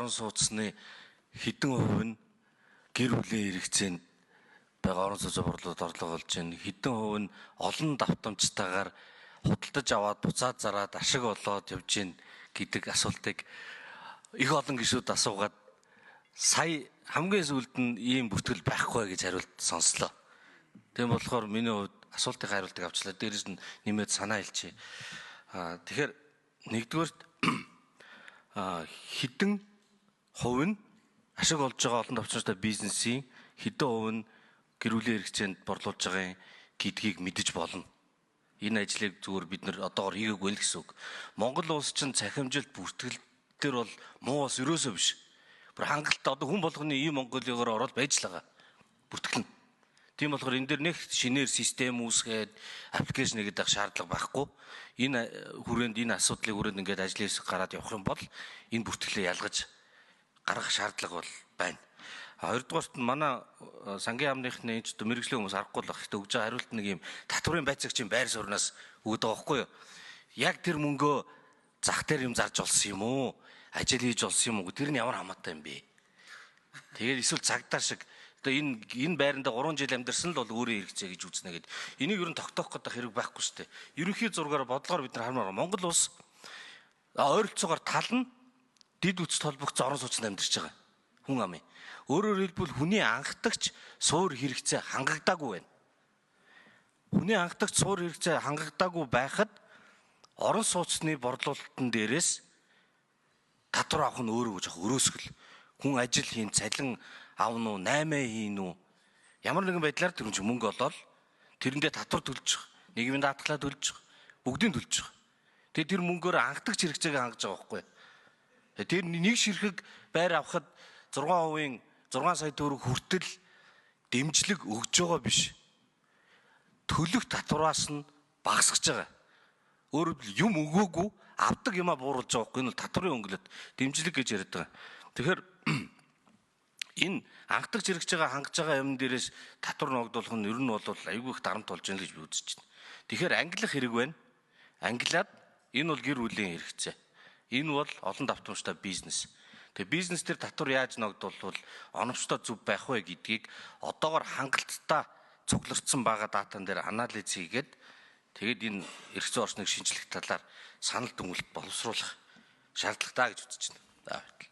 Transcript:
орон сууцны хэдэн хувь нь гэр бүлийн хэрэгцээнд байгаа орон сууцны борлуулалт орлого болж байна. Хэдэн хувь нь олон давтамжтайгаар худалдаж аваад буцаад зараад ашиг олоод явж гин гэдэг асуултыг их олон гишүүд асуугаад сая хамгийн сүүлд нь ийм бүртгэл байхгүй гэж хариулт сонслоо. Тийм болохоор миний хувьд асуултын хариултыг авчлаа. Дээрээс нь нэмээд санаа хэлчихье. Тэгэхээр нэгдүгээрт хэдэн хувь нь ашиг олж байгаа олон давтамжтай бизнесийн хэдэн хувь нь гэр бүлийн хэрэгцээнд борлуулж байгаа гэдгийг мэдэж болно. Энэ ажлыг зүгээр бид нэр одоогор хийгээгүй л гэсэн үг. Монгол улс чинь цахимжилт бүртгэл дээр бол муу улс ерөөсөө биш. Бүр хангалт одоо хүн болгоны ийм Монголиогоор ороод байж л байгаа. Бүртгэл нь. Тийм болохоор энэ дэр нэг шинээр систем үүсгээд аппликейшн хийгээд авах шаардлага байхгүй. Энэ хүрээнд энэ асуудлыг хүрээнд ингээд ажлын хэсэг гараад явах юм бол энэ бүртгэлээ ялгаж гаргах шаардлага бол байна. Хоёрдугаарт нь манай сангийн яамныхны энэ ч мэрэгжлийн хүмүүс аргагүй л багт өгж байгаа хариулт нэг юм татврын байцаагчийн байр суурнаас өгдөг байгаа байхгүй юу? Яг тэр мөнгөө зах дээр юм зарж олсон юм уу? Ажил хийж олсон юм уу? Тэр нь ямар хамаатай юм бэ? Тэгээд эсвэл цагдаа шиг одоо энэ байранда 3 жил амьдарсан л бол өөрийн хэрэгцээ гэж үзнэ гэд. Энийг ер нь тогтоох гэдэг хэрэг байхгүй шүү дээ. Ерөнхий зургаар бодлогоор бид нар хармаар Монгол улс ойролцоогоор тал нь дид үст толбогцсон орон сууцнд амьдарч байгаа. Хүн амын. Өөрөөр хэлбэл хүний анхдагч суур хэрэгцээ хангагдаагүй байна. Хүний анхдагч суур хэрэгцээ хангагдаагүй байхад орон сууцны борлуулалтын дээрээс татвар авах нь өөрөө жоох өрөөсгөл. Хүн ажил хийн, цалин авна уу, 8 хийн үү? Ямар нэгэн байдлаар тэр чинь мөнгө олоод тэрэндээ татвар төлж байгаа. Нийгмийн даатгалаа төлж байгаа. Бүгдийг төлж байгаа. Тэгээд тэр мөнгөөр анхдагч хэрэгцээг хангаж байгаа байхгүй. Тэр нэг ширхэг байр авахад 6 сая төгрөг хүртэл дэмжлэг өгж байгаа биш. Төлөх татвараас нь багасгаж байгаа. Өөрөөр хэлбэл юм өгөөгүй авдаг юмаа бууруулж байгаа байхгүй. Энэ бол татврын өнгөлөт дэмжлэг гэж яриад байгаа. Тэгэхээр энэ анхдагч хэрэгж байгаа хангаж байгаа юм дээрээс татвар ногдуулах нь ер нь бол айгүй их дарамт болж байна гэж би үзэж байна. Тэгэхээр ангилах хэрэг байна. Ангилаад энэ бол гэр бүлийн хэрэгцээ. Энэ бол олон давтамжтай бизнес. Тэгээ бизнес төр татвар яаж ногдуулвал оновчтой зөв байх вэ гэдгийг одоогоор хангалттай цуглардсан байгаа датан дээр анализ хийгээд тэгээд энэ эрх зүйн орчныг шинжлэх талаар санал дүгнэлт боловсруулах шаардлагатай гэж үзэж байна.